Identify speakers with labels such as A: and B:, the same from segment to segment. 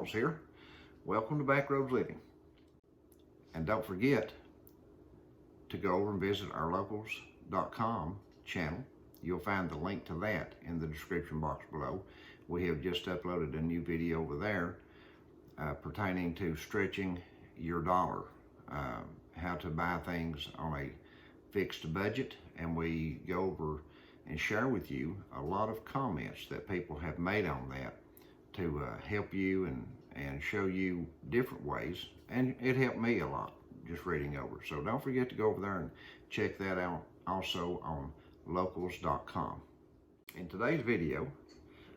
A: Charles here. Welcome to Backroads Living. And don't forget to go over and visit our locals.com channel. You'll find the link to that in the description box below. We have just uploaded a new video over there pertaining to stretching your dollar, how to buy things on a fixed budget, and we go over and share with you a lot of comments that people have made on that to help you and show you different ways, and it helped me a lot just reading over. So don't forget to go over there and check that out also on locals.com. In today's video,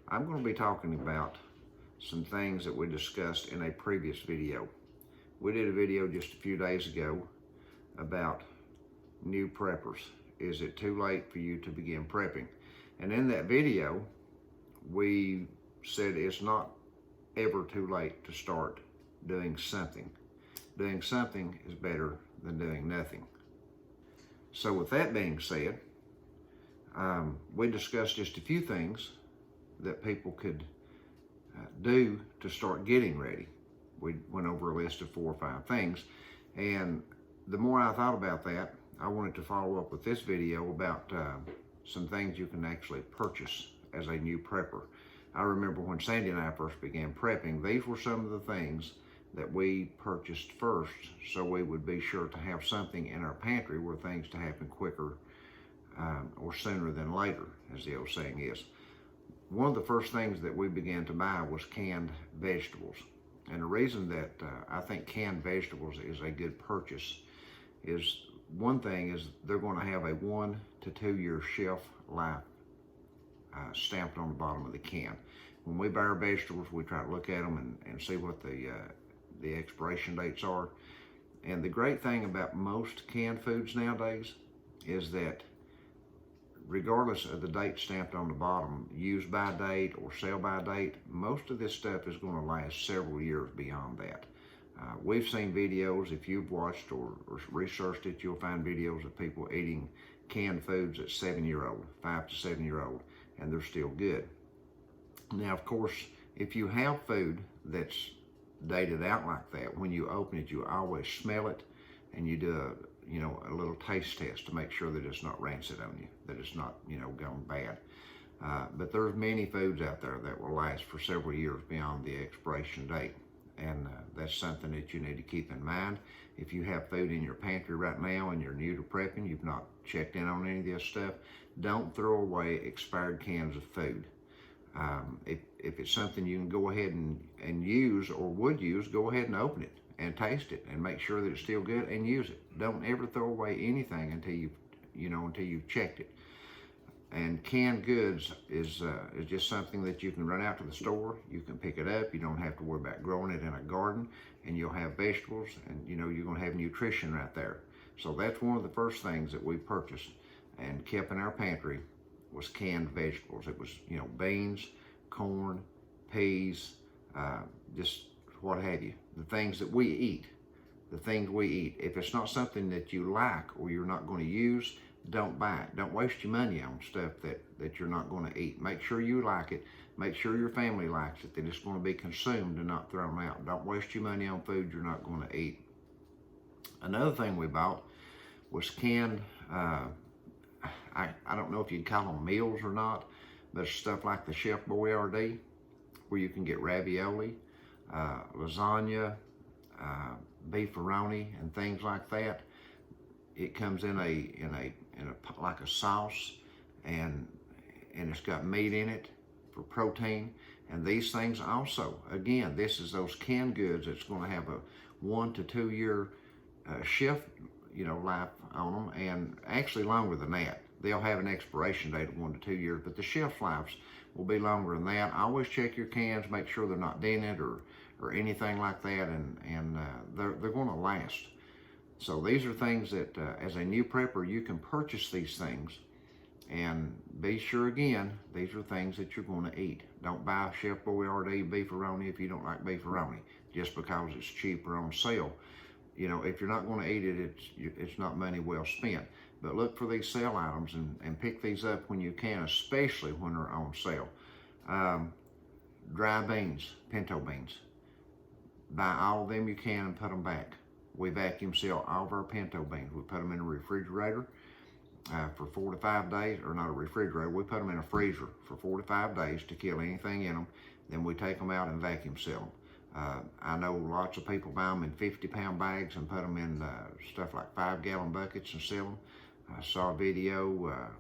A: I'm going to be talking about some things that we discussed in a previous video. We did a video just a few days ago about new preppers. Is it too late for you to begin prepping? And in that video, we said it's not ever too late to start doing something. Doing something is better than doing nothing. So with that being said, we discussed just a few things that people could do to start getting ready. We went over a list of 4 or 5 things, and the more I thought about that, I wanted to follow up with this video about some things you can actually purchase as a new prepper. I remember when Sandy and I first began prepping, these were some of the things that we purchased first, so we would be sure to have something in our pantry where things to happen quicker or sooner than later, as the old saying is. One of the first things that we began to buy was canned vegetables. And the reason that I think canned vegetables is a good purchase is, one thing is they're going to have a 1 to 2 year shelf life stamped on the bottom of the can. When we buy our vegetables, we try to look at them and see what the expiration dates are. And the great thing about most canned foods nowadays is that regardless of the date stamped on the bottom, use by date or sell by date, most of this stuff is going to last several years beyond that. We've seen videos, if you've watched or researched it, you'll find videos of people eating canned foods at 7-year-old, 5 to 7-year-old, and they're still good. Now, of course, if you have food that's dated out like that, when you open it, you always smell it, and you do a little taste test to make sure that it's not rancid on you, that it's not, gone bad. But there's many foods out there that will last for several years beyond the expiration date. And that's something that you need to keep in mind. If you have food in your pantry right now and you're new to prepping, you've not checked in on any of this stuff, don't throw away expired cans of food. If it's something you can go ahead and use or would use, go ahead and open it and taste it and make sure that it's still good and use it. Don't ever throw away anything until you've checked it. And canned goods is just something that you can run out to the store, you can pick it up, you don't have to worry about growing it in a garden, and you'll have vegetables, and you're going to have nutrition right there. So that's one of the first things that we purchased and kept in our pantry was canned vegetables. It was, beans, corn, peas, just what have you. The things that we eat, If it's not something that you like or you're not going to use, don't buy it. Don't waste your money on stuff that you're not going to eat. Make sure you like it. Make sure your family likes it, that it's going to be consumed and not thrown out. Don't waste your money on food you're not going to eat. Another thing we bought was canned, I don't know if you'd call them meals or not, but stuff like the Chef Boyardee, where you can get ravioli, lasagna, beefaroni, and things like that. It comes in a like a sauce, and it's got meat in it for protein. And these things also, again, this is those canned goods that's going to have a 1 to 2 year shelf, life on them, and actually longer than that. They'll have an expiration date of 1 to 2 years, but the shelf lives will be longer than that. Always check your cans, make sure they're not dented or anything like that, and they're going to last. So these are things that, as a new prepper, you can purchase these things, and be sure, again, these are things that you're going to eat. Don't buy Chef Boyardee beefaroni if you don't like beefaroni, just because it's cheaper on sale. If you're not going to eat it, it's not money well spent. But look for these sale items and pick these up when you can, especially when they're on sale. Dry beans, pinto beans. buy all of them you can and put them back. We vacuum seal all of our pinto beans. We put them in a refrigerator for 4 to 5 days, or not a refrigerator, we put them in a freezer for 4 to 5 days to kill anything in them. Then we take them out and vacuum seal them. I know lots of people buy them in 50-pound bags and put them in stuff like 5-gallon buckets and seal them. I saw a video,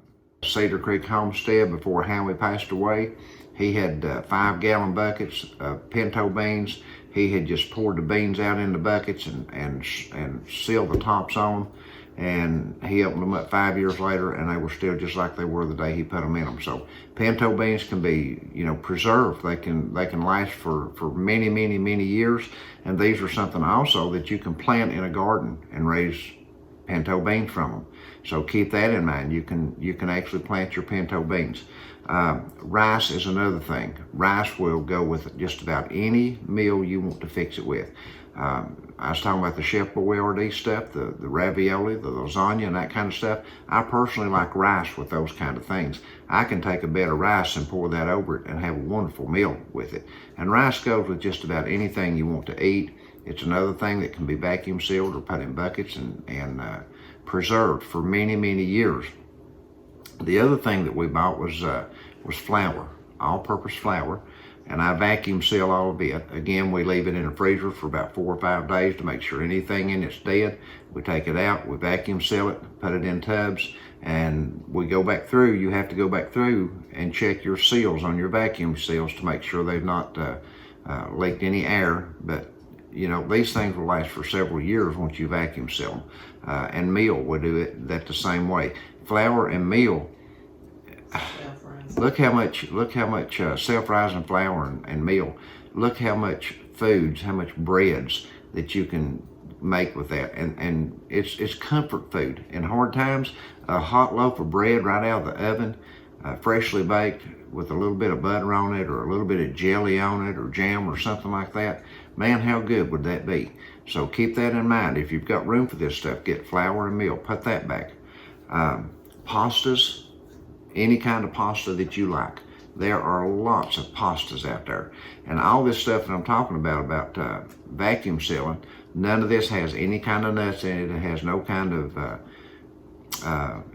A: Cedar Creek Homestead, before Howie passed away. He had 5-gallon buckets of pinto beans. He had just poured the beans out in the buckets and sealed the tops on. And he opened them up 5 years later, and they were still just like they were the day he put them in them. So pinto beans can be, preserved. They can last for many, many, many years. And these are something also that you can plant in a garden and raise pinto beans from them. So keep that in mind. You can actually plant your pinto beans. Rice is another thing. Rice will go with just about any meal you want to fix it with. I was talking about the Chef Boyardee stuff, the ravioli, the lasagna, and that kind of stuff. I personally like rice with those kind of things. I can take a bed of rice and pour that over it and have a wonderful meal with it. And rice goes with just about anything you want to eat. It's another thing that can be vacuum sealed or put in buckets and preserved for many, many years. The other thing that we bought was flour, all-purpose flour. And I vacuum seal all of it. Again, we leave it in a freezer for about 4 or 5 days to make sure anything in it's dead. We take it out, we vacuum seal it, put it in tubs, and we go back through. You have to go back through and check your seals on your vacuum seals to make sure they've not leaked any air. But these things will last for several years once you vacuum seal them. And meal, we do that the same way. Flour and meal. Look how much self-rising flour and meal. Look how much foods, how much breads that you can make with that. And it's comfort food. In hard times, a hot loaf of bread right out of the oven, freshly baked with a little bit of butter on it or a little bit of jelly on it or jam or something like that. Man, how good would that be? So keep that in mind. If you've got room for this stuff, get flour and meal. Put that back. Pastas. Any kind of pasta that you like. There are lots of pastas out there. And all this stuff that I'm talking about vacuum sealing, none of this has any kind of nuts in it. It has no kind of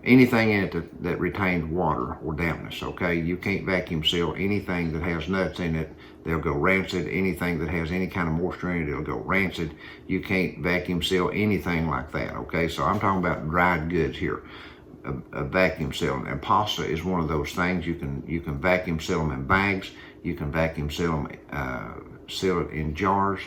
A: anything in it that retains water or dampness, okay? You can't vacuum seal anything that has nuts in it. They'll go rancid. Anything that has any kind of moisture in it, it'll go rancid. You can't vacuum seal anything like that, okay? So I'm talking about dried goods here. A vacuum sealing, and pasta is one of those things. You can vacuum seal them in bags. You can vacuum seal them, seal it in jars.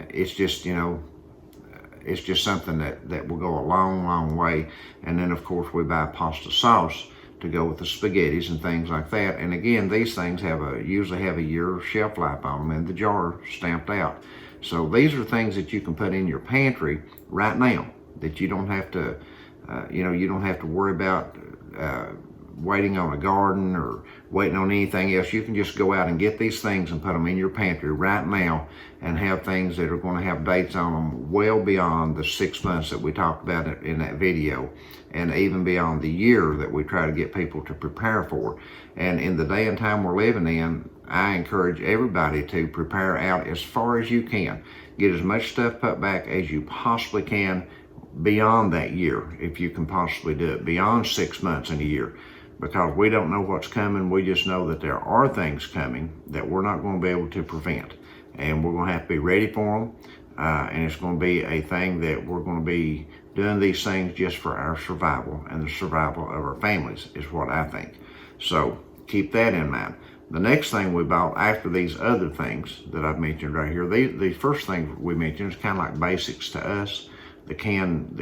A: It's just it's just something that will go a long, long way. And then of course we buy pasta sauce to go with the spaghettis and things like that. And again, these things usually have a year shelf life on them in the jar stamped out. So these are things that you can put in your pantry right now that you don't have to. You don't have to worry about waiting on a garden or waiting on anything else. You can just go out and get these things and put them in your pantry right now and have things that are going to have dates on them well beyond the 6 months that we talked about in that video, and even beyond the year that we try to get people to prepare for. And in the day and time we're living in, I encourage everybody to prepare out as far as you can. Get as much stuff put back as you possibly can beyond that year, if you can possibly do it, beyond 6 months and a year, because we don't know what's coming. We just know that there are things coming that we're not going to be able to prevent, and we're going to have to be ready for them, and it's going to be a thing that we're going to be doing these things just for our survival and the survival of our families, is what I think. So keep that in mind. The next thing we bought after these other things that I've mentioned right here, the first thing we mentioned is kind of like basics to us. The canned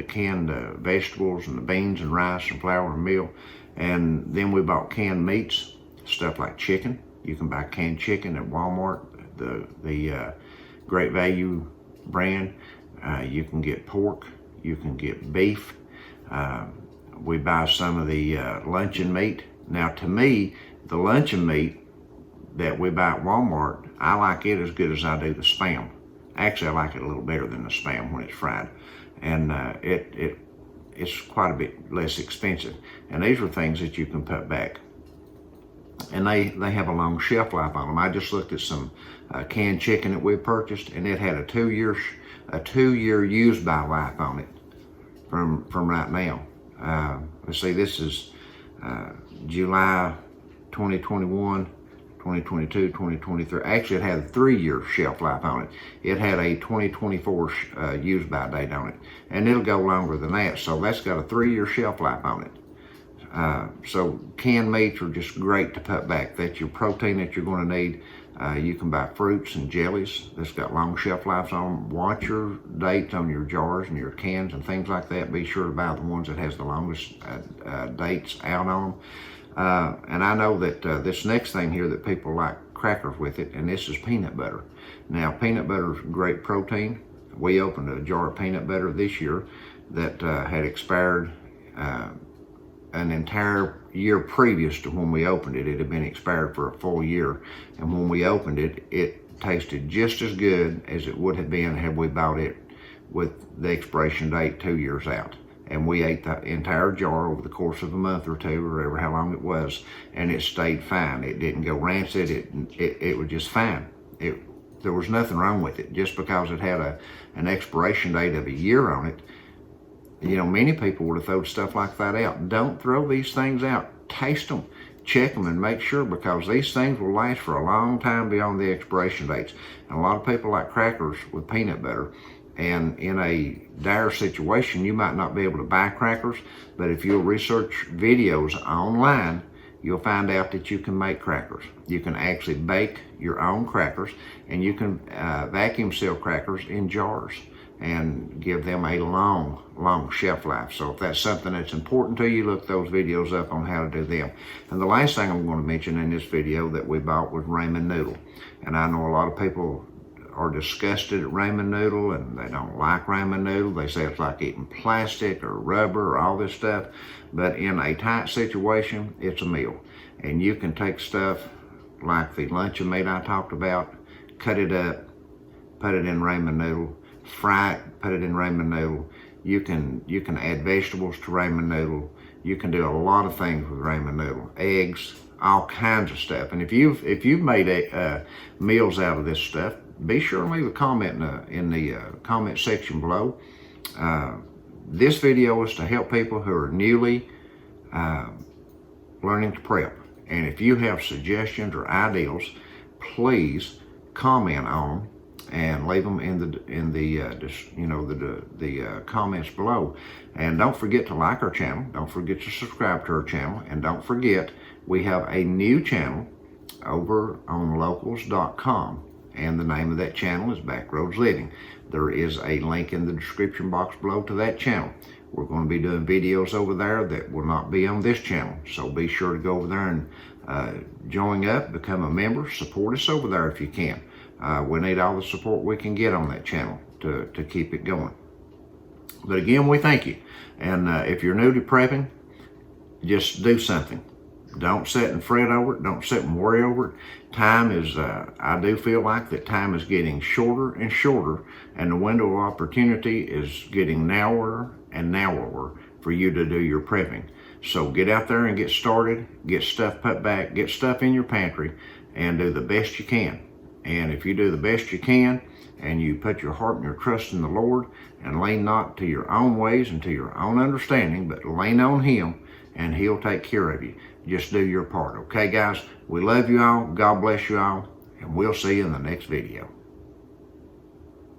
A: vegetables and the beans and rice and flour and meal. And then we bought canned meats, stuff like chicken. You can buy canned chicken at Walmart, the Great Value brand. You can get pork, you can get beef. We buy some of the luncheon meat. Now to me, the luncheon meat that we buy at Walmart, I like it as good as I do the Spam. Actually, I like it a little better than the Spam when it's fried. And it's quite a bit less expensive. And these are things that you can put back. and they have a long shelf life on them. I just looked at some canned chicken that we purchased, and it had a 2-year use by life on it from right now. Let's see, this is July 2021, 2022, 2023. Actually, it had a 3-year shelf life on it. It had a 2024 use by date on it, and it'll go longer than that. So that's got a 3-year shelf life on it. So canned meats are just great to put back. That's your protein that you're going to need. You can buy fruits and jellies that's got long shelf lives on them. Watch your dates on your jars and your cans and things like that. Be sure to buy the ones that has the longest dates out on them. And I know that this next thing here that people like crackers with it, and this is peanut butter. Now, peanut butter is great protein. We opened a jar of peanut butter this year that had expired an entire year previous to when we opened it. It had been expired for a full year, and when we opened it, it tasted just as good as it would have been had we bought it with the expiration date 2 years out. And we ate the entire jar over the course of a month or two, or ever how long it was, and it stayed fine. It didn't go rancid. It was just fine. There was nothing wrong with it. Just because it had an expiration date of a year on it, you know, many people would have thrown stuff like that out. Don't throw these things out. Taste them, check them, and make sure, because these things will last for a long time beyond the expiration dates. And a lot of people like crackers with peanut butter, and in a dire situation, you might not be able to buy crackers, but if you'll research videos online, you'll find out that you can make crackers. You can actually bake your own crackers, and you can vacuum seal crackers in jars and give them a long shelf life. So if that's something that's important to you, look those videos up on how to do them. And the last thing I'm going to mention in this video that we bought was ramen noodle. And I know a lot of people are disgusted at ramen noodle, and they don't like ramen noodle. They say it's like eating plastic or rubber or all this stuff. But in a tight situation, it's a meal. And you can take stuff like the luncheon meat I talked about, cut it up, put it in ramen noodle, fry it, put it in ramen noodle. You can add vegetables to ramen noodle. You can do a lot of things with ramen noodle, eggs, all kinds of stuff. And if you've made meals out of this stuff, be sure and leave a comment in the comment section below. This video is to help people who are newly learning to prep. And if you have suggestions or ideas, please comment on them and leave them in the comments below. And don't forget to like our channel. Don't forget to subscribe to our channel. And don't forget, we have a new channel over on locals.com. And the name of that channel is Backroads Living. There is a link in the description box below to that channel. We're going to be doing videos over there that will not be on this channel. So be sure to go over there and join up, become a member, support us over there if you can. We need all the support we can get on that channel to keep it going. But again, we thank you. And if you're new to prepping, just do something. Don't sit and fret over it. Don't sit and worry over it. Time is, I do feel like that time is getting shorter and shorter, and the window of opportunity is getting narrower and narrower for you to do your prepping. So get out there and get started, get stuff put back, get stuff in your pantry, and do the best you can. And if you do the best you can, and you put your heart and your trust in the Lord, and lean not to your own ways and to your own understanding, but lean on Him, and He'll take care of you. Just do your part. Okay, guys? We love you all. God bless you all. And we'll see you in the next video.